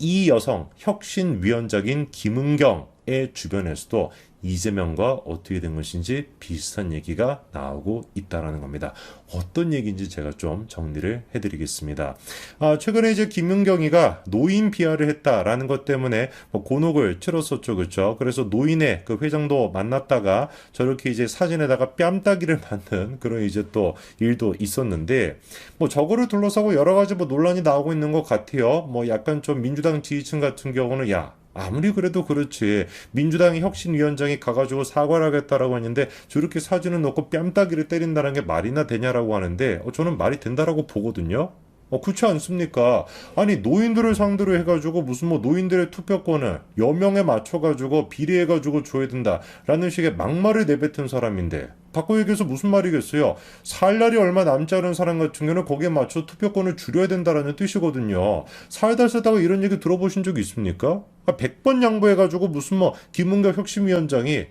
이 여성 혁신위원장인 김은경의 주변에서도 이재명과 어떻게 된 것인지 비슷한 얘기가 나오고 있다는 겁니다. 어떤 얘기인지 제가 좀 정리를 해드리겠습니다. 최근에 이제 김은경이가 노인 비하를 했다라는 것 때문에 뭐 곤혹을 치렀었죠, 그렇죠? 그래서 노인의 그 회장도 만났다가 저렇게 이제 사진에다가 뺨따기를 맞는 그런 이제 또 일도 있었는데, 뭐 저거를 둘러싸고 여러 가지 뭐 논란이 나오고 있는 것 같아요. 뭐 약간 좀 민주당 지지층 같은 경우는 야, 아무리 그래도 그렇지. 민주당의 혁신위원장이 가가지고 사과를 하겠다라고 했는데 저렇게 사진을 놓고 뺨따기를 때린다는 게 말이나 되냐라고 하는데 저는 말이 된다라고 보거든요. 그렇지 않습니까? 아니, 노인들을 상대로 해가지고 무슨 뭐 노인들의 투표권을 여명에 맞춰가지고 비례해가지고 줘야 된다라는 식의 막말을 내뱉은 사람인데, 바꿔 얘기해서 무슨 말이겠어요? 살 날이 얼마 남지 않은 사람 같은 경우는 거기에 맞춰 투표권을 줄여야 된다라는 뜻이거든요. 살다 살다가 이런 얘기 들어보신 적 있습니까? 100번 양보해가지고 무슨 뭐 김은경 혁신위원장이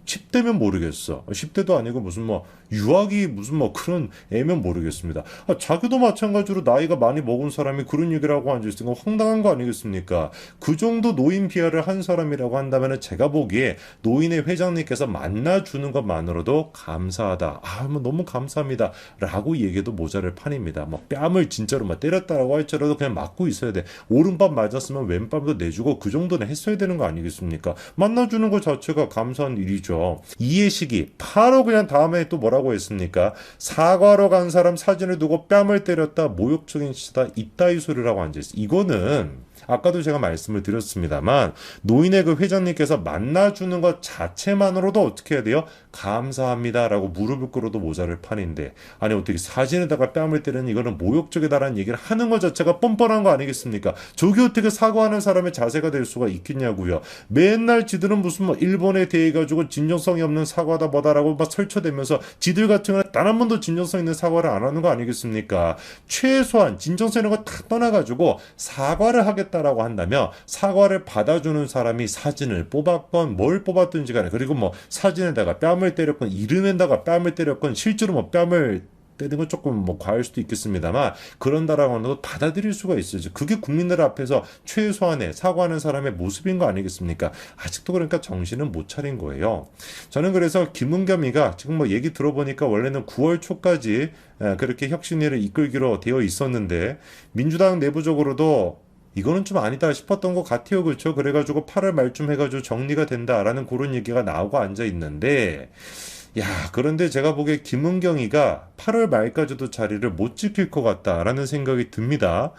10대면 모르겠어. 10대도 아니고 무슨 뭐 유아기 무슨 뭐 그런 애면 모르겠습니다. 자기도 마찬가지로 나이가 많이 먹은 사람이 그런 얘기를 하고 앉아있으니까 황당한 거 아니겠습니까? 그 정도 노인 비하를 한 사람이라고 한다면 제가 보기에 노인의 회장님께서 만나주는 것만으로도 감사하다. 뭐 너무 감사합니다. 라고 얘기해도 모자랄 판입니다. 뭐 뺨을 진짜로 막 때렸다라고 할지라도 그냥 맞고 있어야 돼. 오른밤 맞았으면 왼밤도 내주고 그 정도는 했어야 되는 거 아니겠습니까? 만나주는 것 자체가 감사한 일이죠. 이해식이 바로 그냥 다음에 또 뭐라고 했습니까? 사과로 간 사람 사진을 두고 뺨을 때렸다. 모욕적인 시다. 이따위 소리라고 앉아있어. 이거는 아까도 제가 말씀을 드렸습니다만 노인의 그 회장님께서 만나주는 것 자체만으로도 어떻게 해야 돼요? 감사합니다라고 무릎을 꿇어도 모자랄 판인데, 아니 어떻게 사진에다가 뺨을 때리는 이거는 모욕적이다라는 얘기를 하는 것 자체가 뻔뻔한 거 아니겠습니까? 저게 어떻게 사과하는 사람의 자세가 될 수가 있겠냐고요. 맨날 지들은 무슨 뭐 일본에 대해 가지고 진정성이 없는 사과다 뭐다라고 막 설쳐대면서 지들 같은 경우는 단 한 번도 진정성 있는 사과를 안 하는 거 아니겠습니까? 최소한 진정성 있는 거 다 떠나가지고 사과를 하겠다라고 한다면 사과를 받아주는 사람이 사진을 뽑았건 뭘 뽑았든지 간에, 그리고 뭐 사진에다가 뺨을 때렸건 이름에다가 뺨을 때렸건 실제로 뭐 뺨을 때리는 건 조금 뭐 과할 수도 있겠습니다만 그런다라고 하는 것도 받아들일 수가 있어요. 그게 국민들 앞에서 최소한의 사과하는 사람의 모습인 거 아니겠습니까? 아직도 그러니까 정신은 못 차린 거예요. 저는 그래서 김은겸이가 지금 뭐 얘기 들어보니까 원래는 9월 초까지 그렇게 혁신위를 이끌기로 되어 있었는데 민주당 내부적으로도 이거는 좀 아니다 싶었던 것 같아요. 그렇죠? 그래가지고 8월 말쯤 해가지고 정리가 된다라는 그런 얘기가 나오고 앉아 있는데, 그런데 제가 보기에 김은경이가 8월 말까지도 자리를 못 지킬 것 같다라는 생각이 듭니다.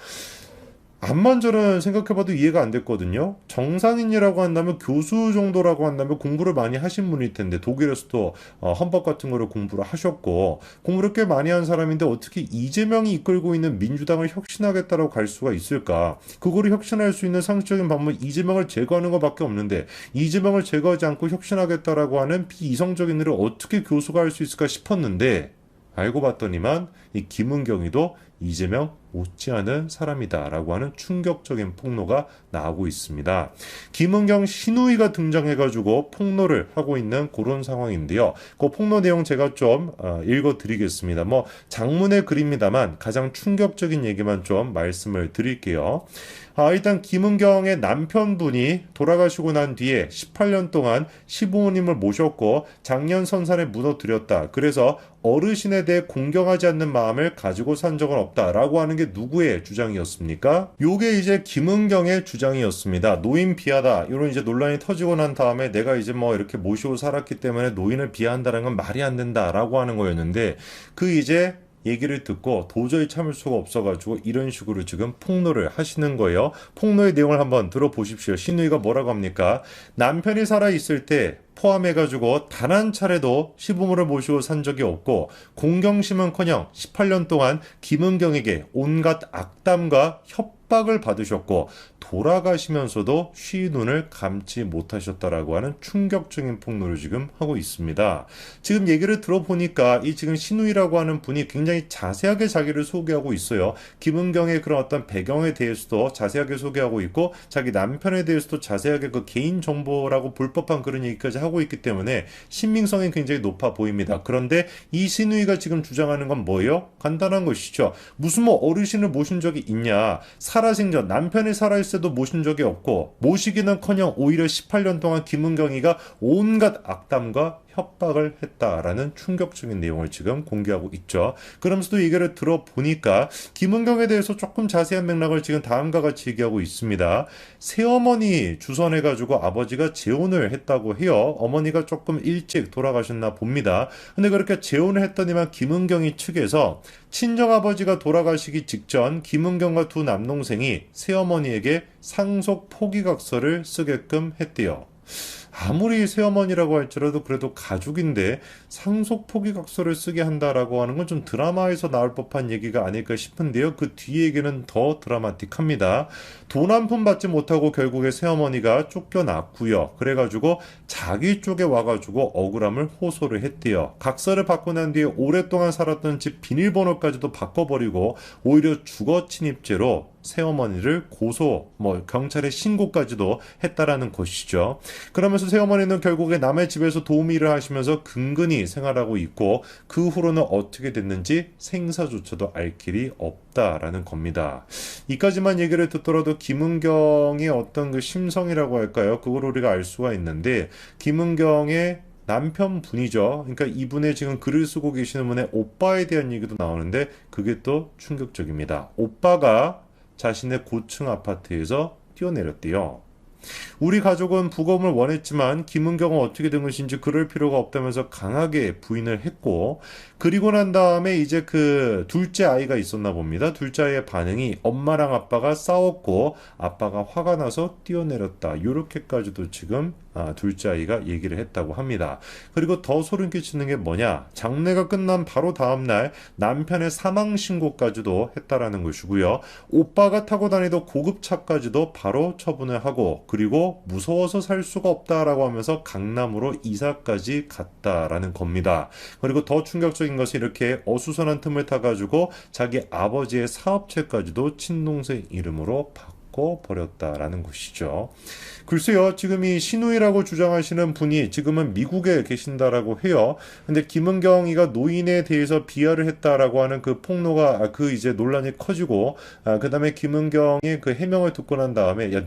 암만 저는 생각해봐도 이해가 안 됐거든요. 정상인이라고 한다면 교수 정도라고 한다면 공부를 많이 하신 분일 텐데 독일에서도 헌법 같은 거를 공부를 하셨고 공부를 꽤 많이 한 사람인데 어떻게 이재명이 이끌고 있는 민주당을 혁신하겠다라고 갈 수가 있을까? 그거를 혁신할 수 있는 상식적인 방법은 이재명을 제거하는 것밖에 없는데 이재명을 제거하지 않고 혁신하겠다라고 하는 비이성적인 일을 어떻게 교수가 할 수 있을까 싶었는데 알고 봤더니만 이 김은경이도 이재명 못지않은 사람이다라고 하는 충격적인 폭로가 나오고 있습니다. 김은경 신우이가 등장해가지고 폭로를 하고 있는 그런 상황인데요. 그 폭로 내용 제가 좀 읽어드리겠습니다. 뭐 장문의 글입니다만 가장 충격적인 얘기만 좀 말씀을 드릴게요. 일단 김은경의 남편분이 돌아가시고 난 뒤에 18년 동안 시부모님을 모셨고 작년 선산에 묻어드렸다. 그래서 어르신에 대해 공경하지 않는 마음을 가지고 산 적은 없다라고 하는 게 누구의 주장이었습니까? 요게 이제 김은경의 주장이었습니다. 노인 비하다. 이런 이제 논란이 터지고 난 다음에 내가 이제 뭐 이렇게 모시고 살았기 때문에 노인을 비하한다는 건 말이 안 된다라고 하는 거였는데 그 이제 얘기를 듣고 도저히 참을 수가 없어가지고 이런 식으로 지금 폭로를 하시는 거예요. 폭로의 내용을 한번 들어보십시오. 신우이가 뭐라고 합니까? 남편이 살아있을 때 포함해가지고 단 한 차례도 시부모를 모시고 산 적이 없고 공경심은커녕 18년 동안 김은경에게 온갖 악담과 협박을 받으셨고 돌아가시면서도 쉬 눈을 감지 못하셨다라고 하는 충격적인 폭로를 지금 하고 있습니다. 지금 얘기를 들어보니까 이 지금 신우이라고 하는 분이 굉장히 자세하게 자기를 소개하고 있어요. 김은경의 그런 어떤 배경에 대해서도 자세하게 소개하고 있고 자기 남편에 대해서도 자세하게 그 개인 정보라고 불법한 그런 얘기까지 하고 있기 때문에 신빙성이 굉장히 높아 보입니다. 그런데 이 신우이가 지금 주장하는 건 뭐예요? 간단한 것이죠. 무슨 뭐 어르신을 모신 적이 있냐? 살아생전 남편이 살아있을 때도 모신 적이 없고 모시기는커녕 오히려 18년 동안 김은경이가 온갖 악담과 협박을 했다라는 충격적인 내용을 지금 공개하고 있죠. 그러면서도 얘기를 들어보니까 김은경에 대해서 조금 자세한 맥락을 지금 다음과 같이 얘기하고 있습니다. 새어머니 주선해가지고 아버지가 재혼을 했다고 해요. 어머니가 조금 일찍 돌아가셨나 봅니다. 근데 그렇게 재혼을 했더니만 김은경이 측에서 친정아버지가 돌아가시기 직전 김은경과 두 남동생이 새어머니에게 상속 포기각서를 쓰게끔 했대요. 아무리 새어머니라고 할지라도 그래도 가족인데 상속 포기각서를 쓰게 한다라고 하는 건 좀 드라마에서 나올 법한 얘기가 아닐까 싶은데요. 그 뒤에 얘기는 더 드라마틱합니다. 돈 한 푼 받지 못하고 결국에 새어머니가 쫓겨났고요. 그래가지고 자기 쪽에 와가지고 억울함을 호소를 했대요. 각서를 받고 난 뒤에 오랫동안 살았던 집 비밀번호까지도 바꿔버리고 오히려 주거 침입죄로 새어머니를 경찰에 신고까지도 했다라는 것이죠. 그러면서 새어머니는 결국에 남의 집에서 도우미 일을 하시면서 근근히 생활하고 있고 그 후로는 어떻게 됐는지 생사조차도 알 길이 없다라는 겁니다. 이까지만 얘기를 듣더라도 김은경의 어떤 그 심성이라고 할까요? 그걸 우리가 알 수가 있는데 김은경의 남편분이죠. 그러니까 이분의 지금 글을 쓰고 계시는 분의 오빠에 대한 얘기도 나오는데 그게 또 충격적입니다. 오빠가 자신의 고층 아파트에서 뛰어내렸대요. 우리 가족은 부검을 원했지만 김은경은 어떻게 된 것인지 그럴 필요가 없다면서 강하게 부인을 했고, 그리고 난 다음에 이제 그 둘째 아이가 있었나 봅니다. 둘째 아이의 반응이 엄마랑 아빠가 싸웠고 아빠가 화가 나서 뛰어내렸다. 이렇게까지도 지금 둘째 아이가 얘기를 했다고 합니다. 그리고 더 소름 끼치는 게 뭐냐? 장례가 끝난 바로 다음날 남편의 사망 신고까지도 했다라는 것이고요. 오빠가 타고 다니던 고급차까지도 바로 처분을 하고, 그리고 무서워서 살 수가 없다라고 하면서 강남으로 이사까지 갔다라는 겁니다. 그리고 더 충격적인 것이 이렇게 어수선한 틈을 타가지고 자기 아버지의 사업체까지도 친동생 이름으로 바꿔버렸다라는 것이죠. 글쎄요, 지금 이 신우이라고 주장하시는 분이 지금은 미국에 계신다라고 해요. 근데 김은경이가 노인에 대해서 비하를 했다라고 하는 그 폭로가 그 이제 논란이 커지고, 그 다음에 김은경의 그 해명을 듣고 난 다음에 야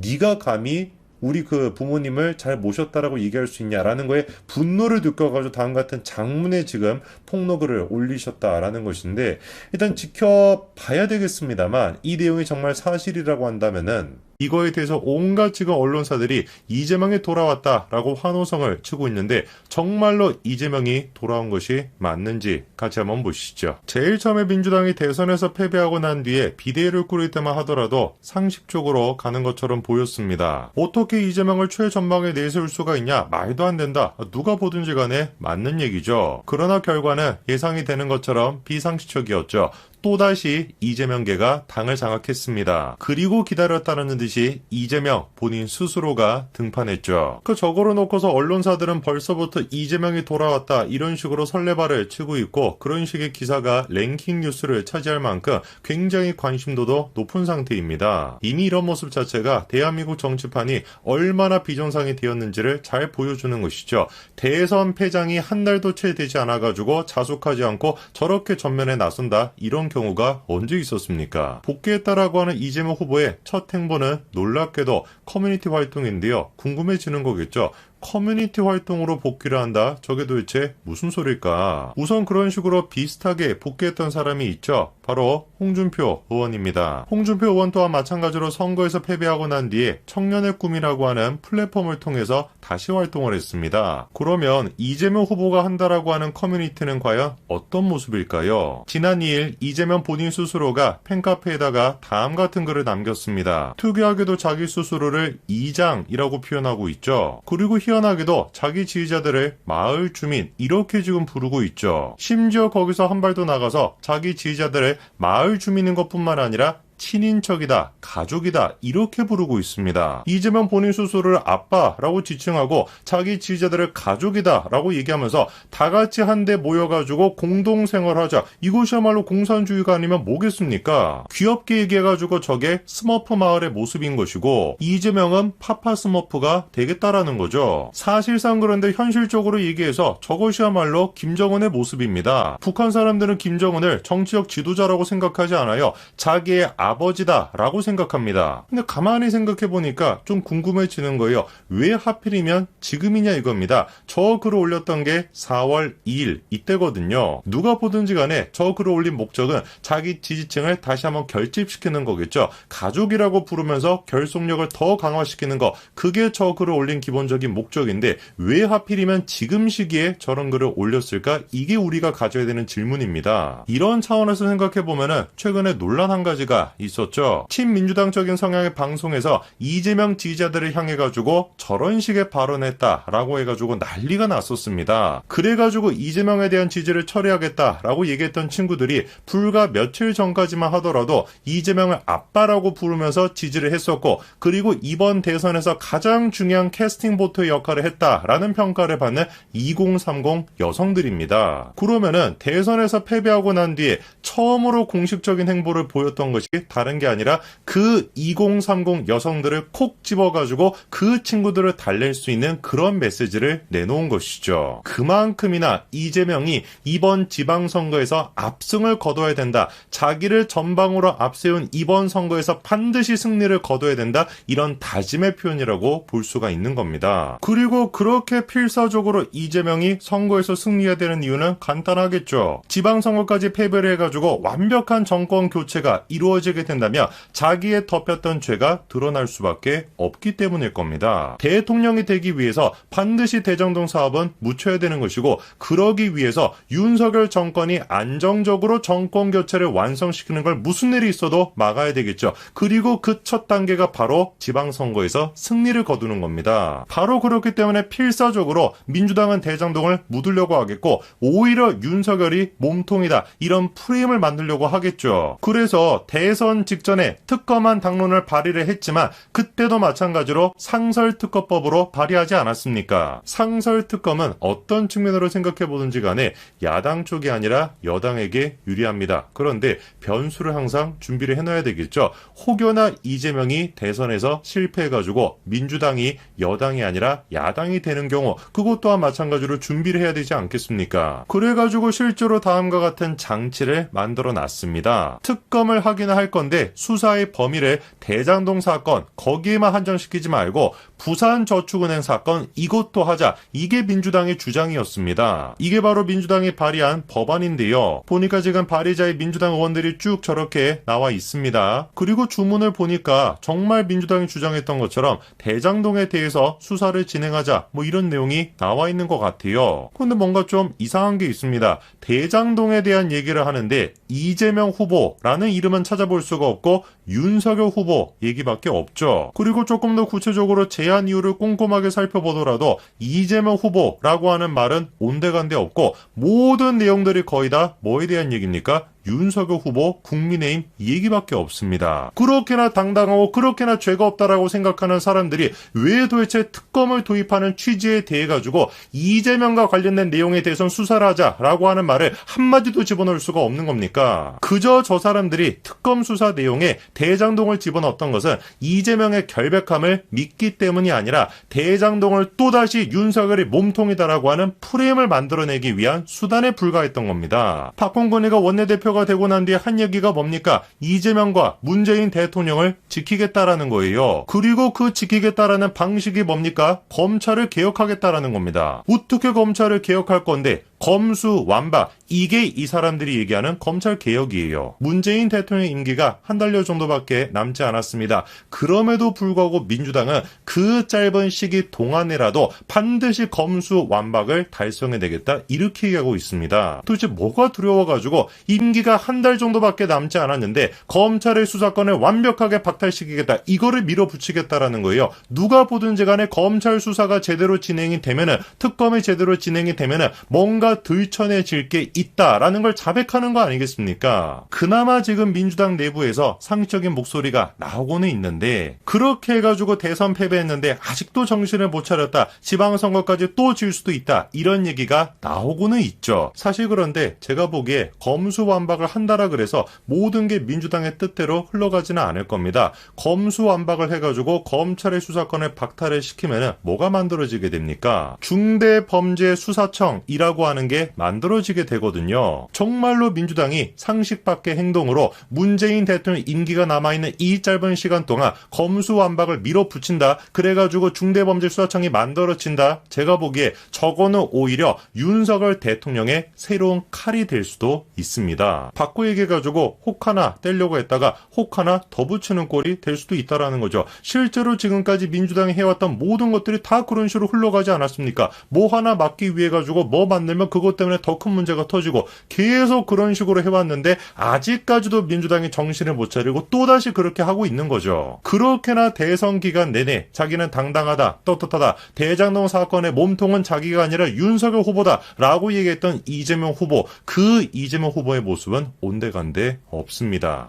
네가 감히 우리 그 부모님을 잘 모셨다라고 얘기할 수 있냐라는 거에 분노를 느껴가지고 다음 같은 장문의 지금 폭로글을 올리셨다라는 것인데, 일단 지켜봐야 되겠습니다만 이 내용이 정말 사실이라고 한다면은 이거에 대해서 온갖 지금 언론사들이 이재명이 돌아왔다라고 환호성을 치고 있는데 정말로 이재명이 돌아온 것이 맞는지 같이 한번 보시죠. 제일 처음에 민주당이 대선에서 패배하고 난 뒤에 비대위를 꾸릴 때만 하더라도 상식적으로 가는 것처럼 보였습니다. 어떻게 이재명을 최전방에 내세울 수가 있냐? 말도 안 된다. 누가 보든지 간에 맞는 얘기죠. 그러나 결과는 예상이 되는 것처럼 비상식적이었죠. 또다시 이재명계가 당을 장악했습니다. 그리고 기다렸다는 듯이 이재명 본인 스스로가 등판했죠. 저거로 놓고서 언론사들은 벌써부터 이재명이 돌아왔다 이런 식으로 설레발을 치고 있고, 그런 식의 기사가 랭킹 뉴스를 차지할 만큼 굉장히 관심도도 높은 상태입니다. 이미 이런 모습 자체가 대한민국 정치판이 얼마나 비정상이 되었는지를 잘 보여주는 것이죠. 대선 패장이 한 달도 채 되지 않아가지고 자숙하지 않고 저렇게 전면에 나선다, 이런 경우가 언제 있었습니까? 복귀했다라고 하는 이재명 후보의 첫 행보는 놀랍게도 커뮤니티 활동인데요. 궁금해지는 거겠죠. 커뮤니티 활동으로 복귀를 한다? 저게 도대체 무슨 소릴까? 우선 그런 식으로 비슷하게 복귀했던 사람이 있죠. 바로 홍준표 의원입니다. 홍준표 의원 또한 마찬가지로 선거에서 패배하고 난 뒤에 청년의 꿈이라고 하는 플랫폼을 통해서 다시 활동을 했습니다. 그러면 이재명 후보가 한다라고 하는 커뮤니티는 과연 어떤 모습일까요? 지난 2일 이재명 본인 스스로가 팬카페에다가 다음 같은 글을 남겼습니다. 특이하게도 자기 스스로를 이장이라고 표현하고 있죠. 그리고 희한하게도 자기 지지자들을 마을 주민 이렇게 지금 부르고 있죠. 심지어 거기서 한 발 더 나가서 자기 지지자들을 마을 주민인 것뿐만 아니라 친인척이다, 가족이다 이렇게 부르고 있습니다. 이재명 본인 스스로를 아빠라고 지칭하고 자기 지지자들을 가족이다라고 얘기하면서 다 같이 한데 모여가지고 공동생활하자, 이것이야말로 공산주의가 아니면 뭐겠습니까? 귀엽게 얘기해가지고 저게 스머프 마을의 모습인 것이고 이재명은 파파 스머프가 되겠다라는 거죠. 사실상 그런데 현실적으로 얘기해서 저것이야말로 김정은의 모습입니다. 북한 사람들은 김정은을 정치적 지도자라고 생각하지 않아요. 자기의 아버지다라고 생각합니다. 근데 가만히 생각해보니까 좀 궁금해지는 거예요. 왜 하필이면 지금이냐 이겁니다. 저 글을 올렸던 게 4월 2일 이때거든요. 누가 보든지 간에 저 글을 올린 목적은 자기 지지층을 다시 한번 결집시키는 거겠죠. 가족이라고 부르면서 결속력을 더 강화시키는 거, 그게 저 글을 올린 기본적인 목적인데 왜 하필이면 지금 시기에 저런 글을 올렸을까? 이게 우리가 가져야 되는 질문입니다. 이런 차원에서 생각해보면은 최근에 논란 한 가지가 있었죠. 친민주당적인 성향의 방송에서 이재명 지지자들을 향해가지고 저런 식의 발언했다라고 해가지고 난리가 났었습니다. 그래가지고 이재명에 대한 지지를 처리하겠다라고 얘기했던 친구들이 불과 며칠 전까지만 하더라도 이재명을 아빠라고 부르면서 지지를 했었고, 그리고 이번 대선에서 가장 중요한 캐스팅 보트의 역할을 했다라는 평가를 받는 2030 여성들입니다. 그러면은 대선에서 패배하고 난 뒤에 처음으로 공식적인 행보를 보였던 것이 다른 게 아니라 그 2030 여성들을 콕 집어가지고 그 친구들을 달랠 수 있는 그런 메시지를 내놓은 것이죠. 그만큼이나 이재명이 이번 지방선거에서 압승을 거둬야 된다, 자기를 전방으로 앞세운 이번 선거에서 반드시 승리를 거둬야 된다, 이런 다짐의 표현이라고 볼 수가 있는 겁니다. 그리고 그렇게 필사적으로 이재명이 선거에서 승리해야 되는 이유는 간단하겠죠. 지방선거까지 패배를 해가지고 완벽한 정권 교체가 이루어지게 된다면 자기의 덮였던 죄가 드러날 수밖에 없기 때문일 겁니다. 대통령이 되기 위해서 반드시 대장동 사업은 묻혀야 되는 것이고, 그러기 위해서 윤석열 정권이 안정적으로 정권 교체를 완성시키는 걸 무슨 일이 있어도 막아야 되겠죠. 그리고 그 첫 단계가 바로 지방선거에서 승리를 거두는 겁니다. 바로 그렇기 때문에 필사적으로 민주당은 대장동을 묻으려고 하겠고, 오히려 윤석열이 몸통이다, 이런 프레임을 만들려고 하겠죠. 그래서 대선 직전에 특검안 당론을 발의를 했지만 그때도 마찬가지로 상설특검법으로 발의하지 않았습니까? 상설특검은 어떤 측면으로 생각해보든지 간에 야당 쪽이 아니라 여당에게 유리합니다. 그런데 변수를 항상 준비를 해놔야 되겠죠. 혹여나 이재명이 대선에서 실패해가지고 민주당이 여당이 아니라 야당이 되는 경우, 그것 또한 마찬가지로 준비를 해야 되지 않겠습니까? 그래가지고 실제로 다음과 같은 장치를 만들어 놨습니다. 특검을 하기는 할 건데 수사의 범위를 대장동 사건 거기에만 한정시키지 말고 부산저축은행 사건 이것도 하자, 이게 민주당의 주장이었습니다. 이게 바로 민주당이 발의한 법안인데요. 보니까 지금 발의자의 민주당 의원들이 쭉 저렇게 나와 있습니다. 그리고 주문을 보니까 정말 민주당이 주장했던 것처럼 대장동에 대해서 수사를 진행하자, 뭐 이런 내용이 나와 있는 것 같아요. 근데 뭔가 좀 이상한 게 있습니다. 대장동에 대한 얘기를 하는데 이재명 후보라는 이름은 찾아볼 수가 없고 윤석열 후보 얘기밖에 없죠. 그리고 조금 더 구체적으로 제안 이유를 꼼꼼하게 살펴보더라도 이재명 후보라고 하는 말은 온데간데 없고, 모든 내용들이 거의 다 뭐에 대한 얘기입니까? 윤석열 후보, 국민의힘 이 얘기밖에 없습니다. 그렇게나 당당하고 그렇게나 죄가 없다라고 생각하는 사람들이 왜 도대체 특검을 도입하는 취지에 대해 가지고 이재명과 관련된 내용에 대해서는 수사를 하자라고 하는 말을 한마디도 집어넣을 수가 없는 겁니까? 그저 저 사람들이 특검 수사 내용에 대장동을 집어넣었던 것은 이재명의 결백함을 믿기 때문이 아니라 대장동을 또다시 윤석열이 몸통이다라고 하는 프레임을 만들어내기 위한 수단에 불과했던 겁니다. 박홍근이가 원내대표가 되고 난 뒤에 한 얘기가 뭡니까? 이재명과 문재인 대통령을 지키겠다라는 거예요. 그리고 그 지키겠다라는 방식이 뭡니까? 검찰을 개혁하겠다라는 겁니다. 어떻게 검찰을 개혁할 건데 검수완박, 이게 이 사람들이 얘기하는 검찰 개혁이에요. 문재인 대통령 임기가 한 달여 정도밖에 남지 않았습니다. 그럼에도 불구하고 민주당은 그 짧은 시기 동안에라도 반드시 검수완박을 달성해내겠다, 이렇게 얘기하고 있습니다. 도대체 뭐가 두려워가지고 임기가 한 달 정도밖에 남지 않았는데 검찰의 수사권을 완벽하게 박탈시키겠다, 이거를 밀어붙이겠다라는 거예요. 누가 보든지 간에 검찰 수사가 제대로 진행이 되면은, 특검이 제대로 진행이 되면은 뭔가 우리가 들춰내질 게 있다라는 걸 자백하는 거 아니겠습니까? 그나마 지금 민주당 내부에서 상식적인 목소리가 나오고는 있는데 그렇게 해가지고 대선 패배했는데 아직도 정신을 못 차렸다. 지방선거까지 또 질 수도 있다. 이런 얘기가 나오고는 있죠. 사실 그런데 제가 보기에 검수완박을 한다라 그래서 모든 게 민주당의 뜻대로 흘러가지는 않을 겁니다. 검수완박을 해가지고 검찰의 수사권을 박탈을 시키면 뭐가 만들어지게 됩니까? 중대범죄수사청이라고 하는 게 만들어지게 되거든요. 정말로 민주당이 상식 밖의 행동으로 문재인 대통령 임기가 남아있는 이 짧은 시간 동안 검수완박을 밀어붙인다. 그래가지고 중대범죄수사청이 만들어진다. 제가 보기에 저거는 오히려 윤석열 대통령의 새로운 칼이 될 수도 있습니다. 바꿔 얘기해가지고 혹 하나 떼려고 했다가 혹 하나 더 붙이는 꼴이 될 수도 있다라는 거죠. 실제로 지금까지 민주당이 해왔던 모든 것들이 다 그런 식으로 흘러가지 않았습니까? 뭐 하나 막기 위해 가지고 뭐 만들면 그것 때문에 더 큰 문제가 터지고 계속 그런 식으로 해왔는데 아직까지도 민주당이 정신을 못 차리고 또다시 그렇게 하고 있는 거죠. 그렇게나 대선 기간 내내 자기는 당당하다, 떳떳하다, 대장동 사건의 몸통은 자기가 아니라 윤석열 후보다 라고 얘기했던 이재명 후보, 그 이재명 후보의 모습은 온데간데 없습니다.